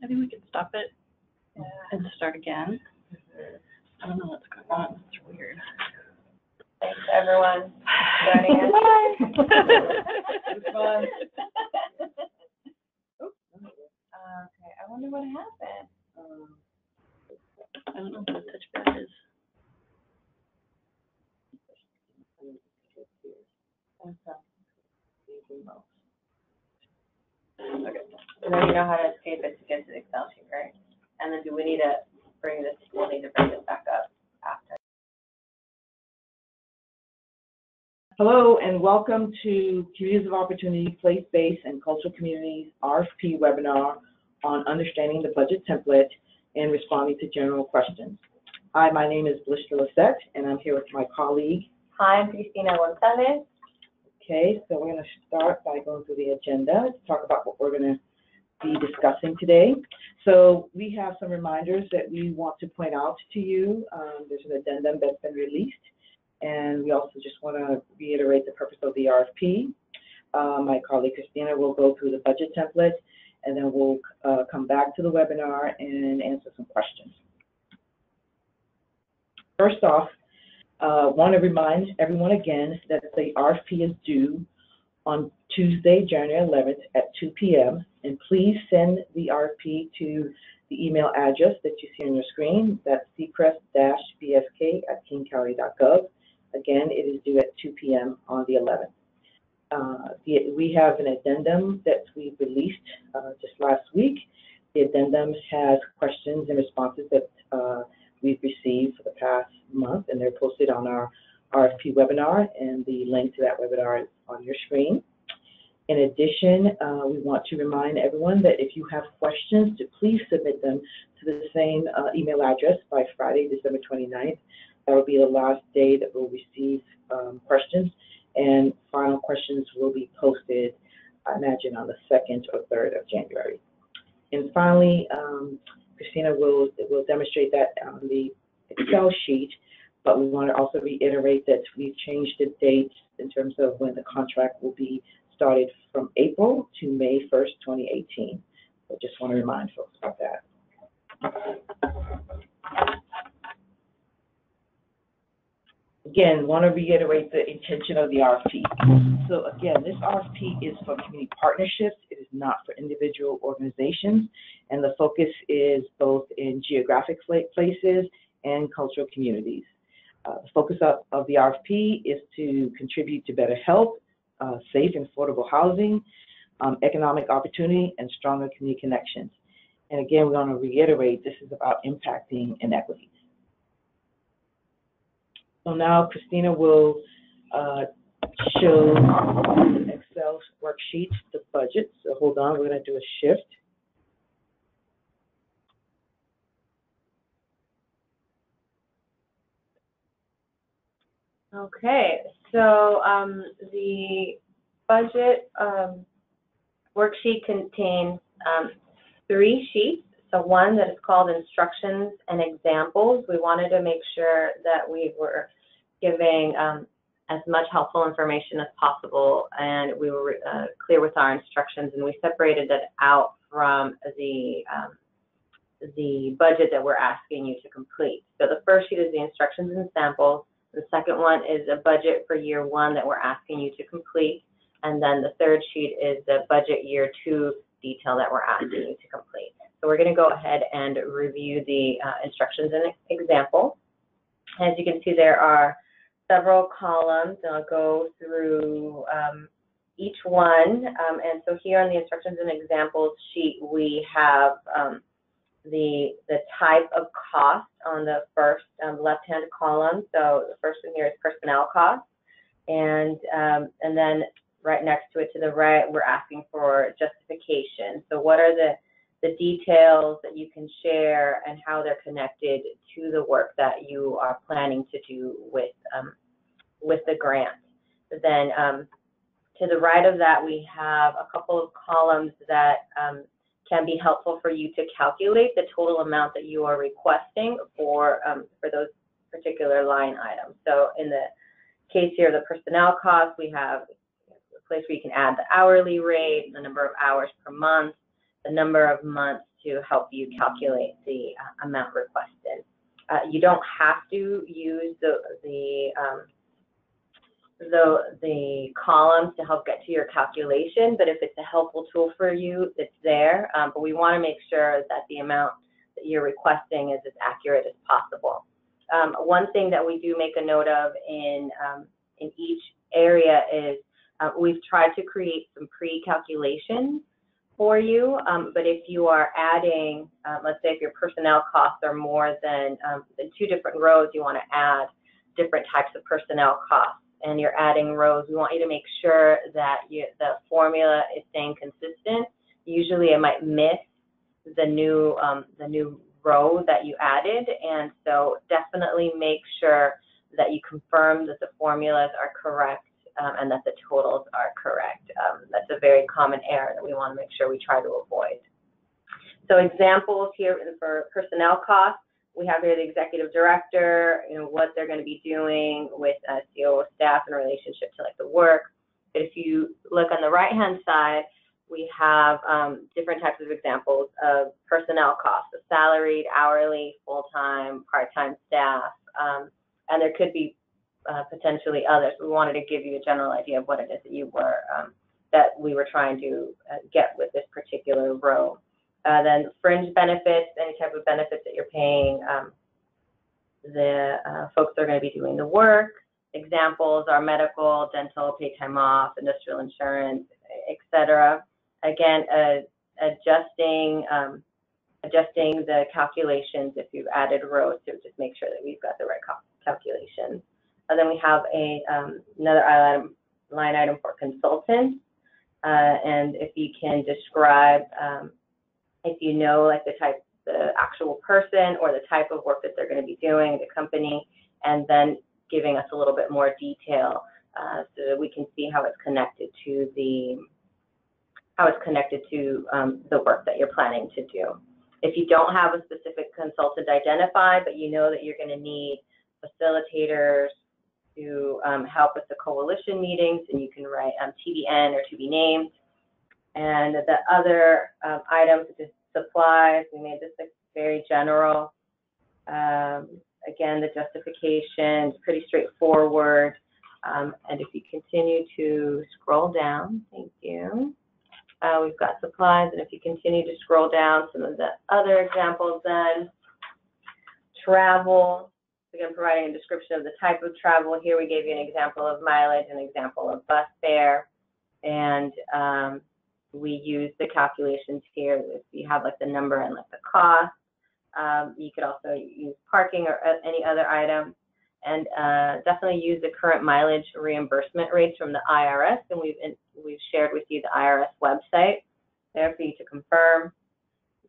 I think we can stop it and start again. I don't know what's going on. It's weird. Thanks, everyone, for joining us. It's fun. Okay, I wonder what happened. I don't know what the touchpad is. Okay. And then you know how to escape it to get to the Excel sheet, right? And then we'll need to bring this back up after. Hello and welcome to Communities of Opportunity, Place-Based and Cultural Communities RFP webinar on understanding the budget template and responding to general questions. Hi, my name is Blishka Lisette and I'm here with my colleague. Hi, I'm Cristina Gonzalez. Okay, so we're going to start by going through the agenda to talk about what we're going to be discussing today. So we have some reminders that we want to point out to you. There's an addendum that's been released, and we also just want to reiterate the purpose of the RFP. My colleague Christina will go through the budget template, and then we'll come back to the webinar and answer some questions. First off, want to remind everyone again that the RFP is due on Tuesday, January 11th at 2 p.m. And please send the RFP to the email address that you see on your screen. That's cpress-bsk@kingcounty.gov. Again, it is due at 2 p.m. on the 11th. We have an addendum that we released just last week. The addendum has questions and responses that we've received for the past month, and they're posted on our RFP webinar, and the link to that webinar is on your screen. In addition, we want to remind everyone that if you have questions, to please submit them to the same email address by Friday, December 29th. That will be the last day that we'll receive questions, and final questions will be posted, I imagine, on the 2nd or 3rd of January. And finally, Christina will demonstrate that on the Excel sheet, but we want to also reiterate that we've changed the dates in terms of when the contract will be started from April to May 1st, 2018. So just want to remind folks about that. Again, want to reiterate the intention of the RFP. So again, this RFP is for community partnerships. It is not for individual organizations, and the focus is both in geographic places and cultural communities. The focus of the RFP is to contribute to better health, safe and affordable housing, economic opportunity, and stronger community connections. And again, we want to reiterate this is about impacting inequities. So now Christina will show the Excel worksheet, the budget. So hold on, we're going to do a shift. Okay, so the budget worksheet contains 3 sheets. So one that is called instructions and examples. We wanted to make sure that we were giving as much helpful information as possible, and we were clear with our instructions, and we separated that out from the budget that we're asking you to complete. So the first sheet is the instructions and samples. The second one is a budget for year 1 that we're asking you to complete. And then the third sheet is the budget year 2 detail that we're asking you to complete. So we're going to go ahead and review the instructions and example. As you can see, there are several columns, and I'll go through each one. And so here on the instructions and examples sheet, we have the type of cost on the first left-hand column. So the first one here is personnel costs, and then right next to it to the right, we're asking for justification. So what are the details that you can share and how they're connected to the work that you are planning to do with the grant. Then to the right of that, we have a couple of columns that can be helpful for you to calculate the total amount that you are requesting for those particular line items. So in the case here, the personnel costs, we have a place where you can add the hourly rate, the number of hours per month, the number of months to help you calculate the amount requested. You don't have to use the columns to help get to your calculation, but if it's a helpful tool for you, it's there. But we want to make sure that the amount that you're requesting is as accurate as possible. One thing that we do make a note of in each area is we've tried to create some pre-calculations for you, but if you are adding, let's say if your personnel costs are more than 2 different rows, you want to add different types of personnel costs, and you're adding rows, we want you to make sure that the formula is staying consistent. Usually it might miss the new row that you added, and so definitely make sure that you confirm that the formulas are correct and that the totals are correct. That's a very common error that we want to make sure we try to avoid. So examples here for personnel costs, we have here the executive director, what they're going to be doing with COO staff in relationship to like the work. But if you look on the right-hand side, we have different types of examples of personnel costs, so salaried, hourly, full-time, part-time staff, and there could be potentially others. We wanted to give you a general idea of what it is that you were, that we were trying to get with this particular row. Then fringe benefits, any type of benefits that you're paying the folks that are going to be doing the work. Examples are medical, dental, paid time off, industrial insurance, etc. Again, adjusting the calculations if you've added rows to just make sure that we've got the right calculations. And then we have another line item for consultants, and if you can describe, if you know like the actual person or the type of work that they're going to be doing, the company, and then giving us a little bit more detail so that we can see how it's connected to the work that you're planning to do. If you don't have a specific consultant identified, but you know that you're going to need facilitators to help with the coalition meetings, and you can write TBN or to be named. And the other items, such as supplies, we made this like very general. Again, the justification is pretty straightforward. And if you continue to scroll down, thank you. We've got supplies, and if you continue to scroll down, some of the other examples then. Travel, again, providing a description of the type of travel. Here we gave you an example of mileage, an example of bus fare, and we use the calculations here. If you have like the number and like the cost, you could also use parking or any other item, and definitely use the current mileage reimbursement rates from the IRS, and we've shared with you the IRS website there for you to confirm.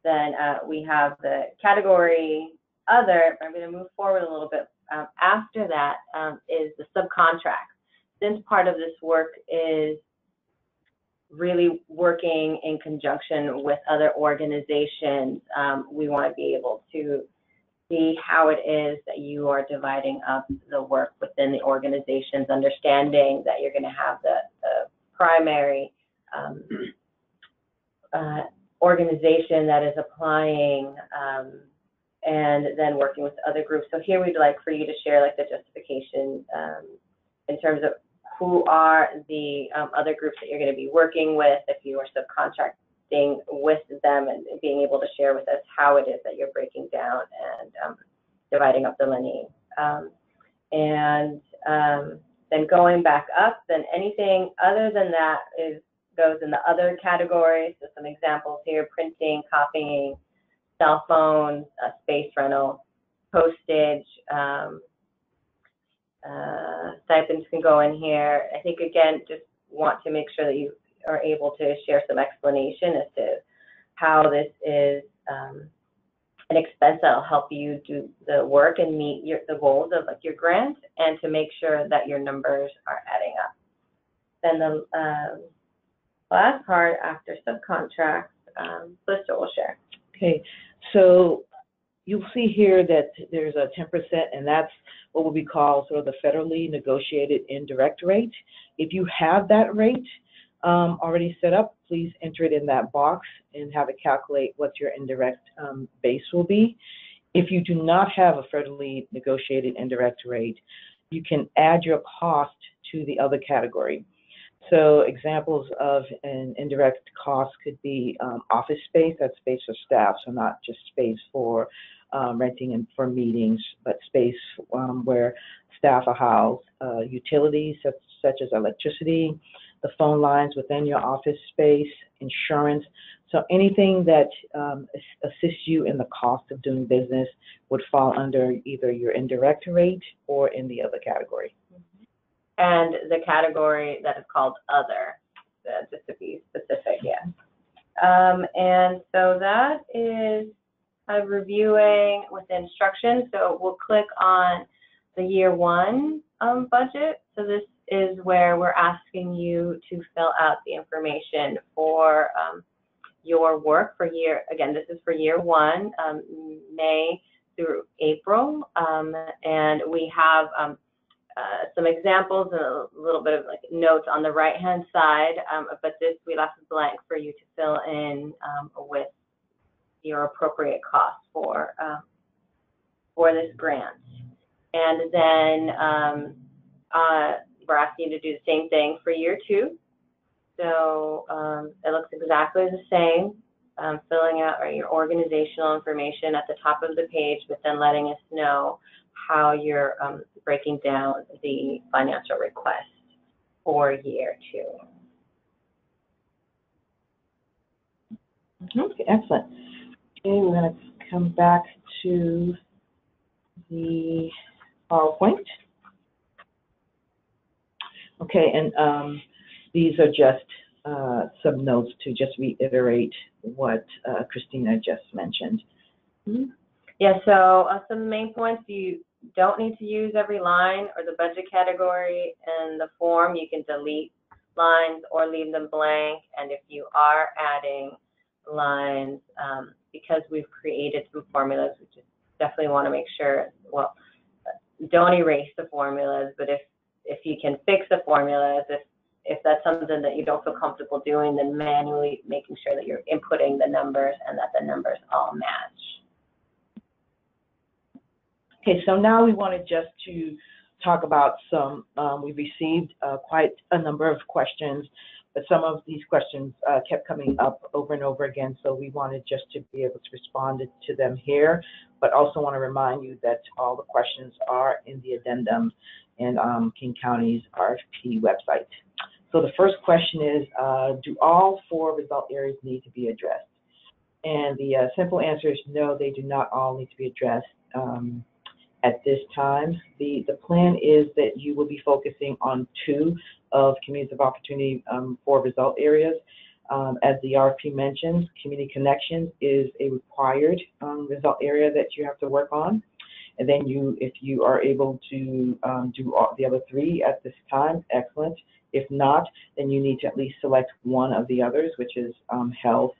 Then we have the category other. I'm going to move forward a little bit. After that is the subcontract. Since part of this work is really working in conjunction with other organizations, we want to be able to see how it is that you are dividing up the work within the organizations, understanding that you're going to have the primary organization that is applying and then working with other groups. So here we'd like for you to share like the justification in terms of who are the other groups that you're going to be working with, if you are subcontracting with them, and being able to share with us how it is that you're breaking down and dividing up the money. And then going back up, then anything other than that goes in the other categories. So some examples here: printing, copying, cell phones, space rental, postage, stipends can go in here. I think, again, just want to make sure that you are able to share some explanation as to how this is an expense that will help you do the work and meet the goals of like your grant, and to make sure that your numbers are adding up. Then the last part after subcontracts, Lister will share. Okay, so you'll see here that there's a 10%, and that's what we call sort of the federally negotiated indirect rate. If you have that rate, already set up, please enter it in that box and have it calculate what your indirect base will be. If you do not have a federally negotiated indirect rate, you can add your cost to the other category. So examples of an indirect cost could be office space, that's space for staff, so not just space for renting and for meetings, but space where staff are housed, utilities such as electricity, the phone lines within your office space, insurance. So anything that assists you in the cost of doing business would fall under either your indirect rate or in the other category. And the category that is called other, just to be specific, yes. And so that is reviewing with instructions. So we'll click on the year one budget. So this is where we're asking you to fill out the information for your work for year, again, this is for year one, May through April. And we have some examples and a little bit of like notes on the right-hand side, but this we left blank for you to fill in with your appropriate cost for this grant. And then we're asking you to do the same thing for year two. So it looks exactly the same, filling out your organizational information at the top of the page, but then letting us know how you're breaking down the financial request for year two. Okay, excellent. Okay, we're going to come back to the PowerPoint. Okay, and these are just some notes to just reiterate what Christina just mentioned. Mm-hmm. Yeah, so some main points: you don't need to use every line or the budget category in the form. You can delete lines or leave them blank. And if you are adding lines, because we've created some formulas, we just definitely want to make sure, well, don't erase the formulas, but if you can fix the formulas, if that's something that you don't feel comfortable doing, then manually making sure that you're inputting the numbers and that the numbers all match. Okay, so now we wanted just to talk about some, we received quite a number of questions, but some of these questions kept coming up over and over again, so we wanted just to be able to respond to them here, but also want to remind you that all the questions are in the addendum in King County's RFP website. So the first question is, do all 4 result areas need to be addressed? And the simple answer is no, they do not all need to be addressed at this time. The plan is that you will be focusing on 2 of communities of opportunity 4 result areas. As the RFP mentions, community connections is a required result area that you have to work on. And then if you are able to do all the other 3 at this time, excellent. If not, then you need to at least select one of the others, which is health,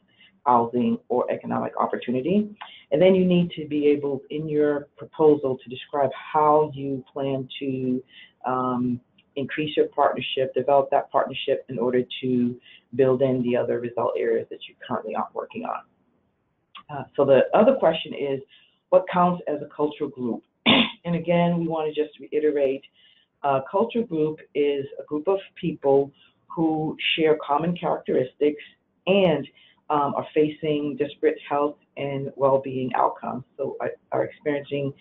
housing, or economic opportunity. And then you need to be able, in your proposal, to describe how you plan to increase your partnership, develop that partnership in order to build in the other result areas that you currently aren't working on. So the other question is, what counts as a cultural group? And again, we want to just reiterate, a cultural group is a group of people who share common characteristics and are facing disparate health and well-being outcomes, so are experiencing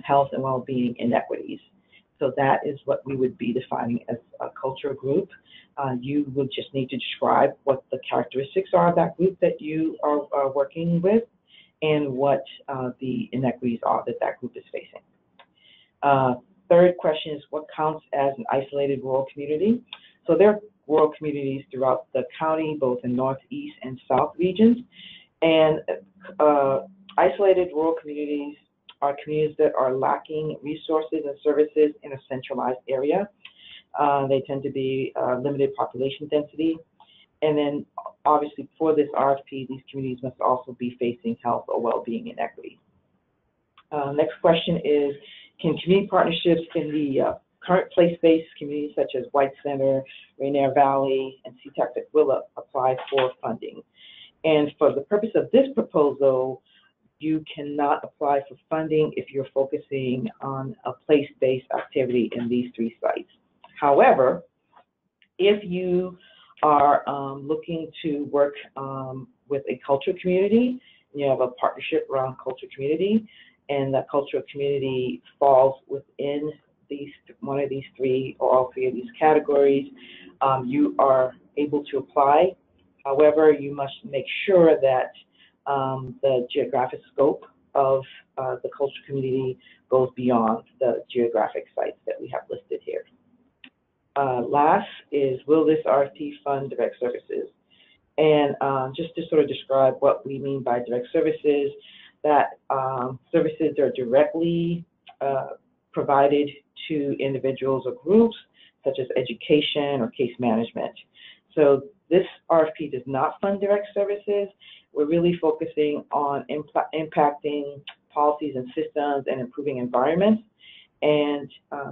health and well-being inequities. So that is what we would be defining as a cultural group. You would just need to describe what the characteristics are of that group that you are working with, and what the inequities are that that group is facing. Third question is, what counts as an isolated rural community? So there are rural communities throughout the county, both in northeast and south regions. And isolated rural communities are communities that are lacking resources and services in a centralized area. They tend to be limited population density. And then obviously for this RFP, these communities must also be facing health or well-being inequity. Next question is, can community partnerships in the current place-based communities such as White Center, Rainier Valley, and SeaTac that will apply for funding. And for the purpose of this proposal, you cannot apply for funding if you're focusing on a place-based activity in these 3 sites. However, if you are looking to work with a cultural community, you have a partnership around cultural community, and that cultural community falls within one of these 3 or all 3 of these categories, you are able to apply. However, you must make sure that the geographic scope of the cultural community goes beyond the geographic sites that we have listed here. Last is, will this RFP fund direct services? And just to sort of describe what we mean by direct services, that services are directly provided to individuals or groups, such as education or case management. So this RFP does not fund direct services. We're really focusing on impacting policies and systems and improving environments. And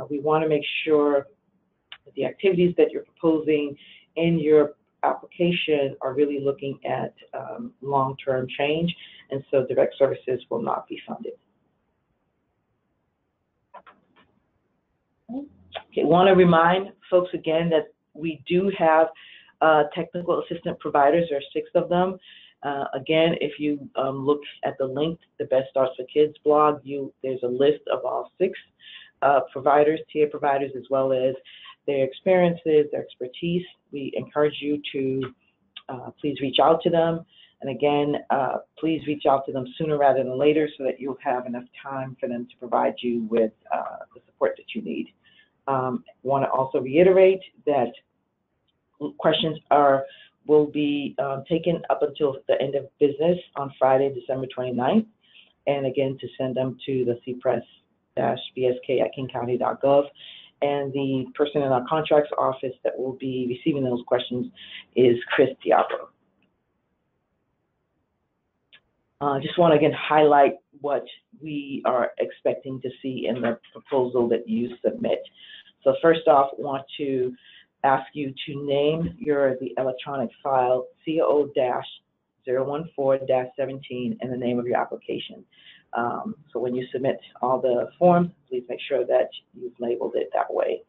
we want to make sure that the activities that you're proposing in your application are really looking at long-term change, and so direct services will not be funded. Okay, want to remind folks again that we do have technical assistant providers. There are 6 of them. Again, if you look at the link, the Best Starts for Kids blog, there's a list of all 6 providers, TA providers, as well as their experiences, their expertise. We encourage you to please reach out to them. And again, please reach out to them sooner rather than later so that you'll have enough time for them to provide you with the support that you need. Want to also reiterate that questions will be taken up until the end of business on Friday, December 29th. And again, to send them to the cpress-bsk@kingcounty.gov. And the person in our contracts office that will be receiving those questions is Chris Diablo. Just want to again highlight what we are expecting to see in the proposal that you submit. So first off, want to ask you to name the electronic file CO-014-17 and the name of your application. So when you submit all the forms, please make sure that you've labeled it that way.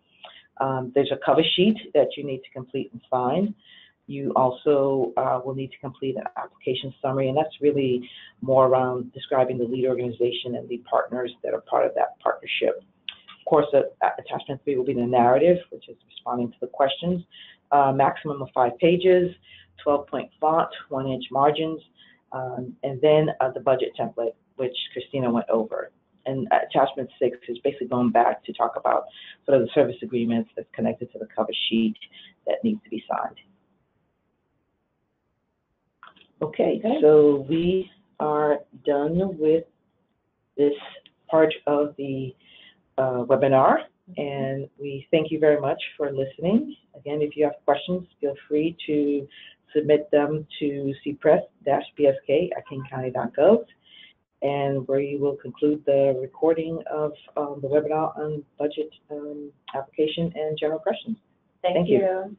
There's a cover sheet that you need to complete and sign. You also will need to complete an application summary, and that's really more around describing the lead organization and the partners that are part of that partnership. Of course, attachment 3 will be the narrative, which is responding to the questions. Maximum of 5 pages, 12-point font, 1-inch margins, and then the budget template, which Christina went over. And attachment 6 is basically going back to talk about sort of the service agreements that's connected to the cover sheet that needs to be signed. Okay, so we are done with this part of the webinar, and we thank you very much for listening. Again, if you have questions, feel free to submit them to cpress-bsk@kingcounty.gov, and we will conclude the recording of the webinar on budget application and general questions. Thank you.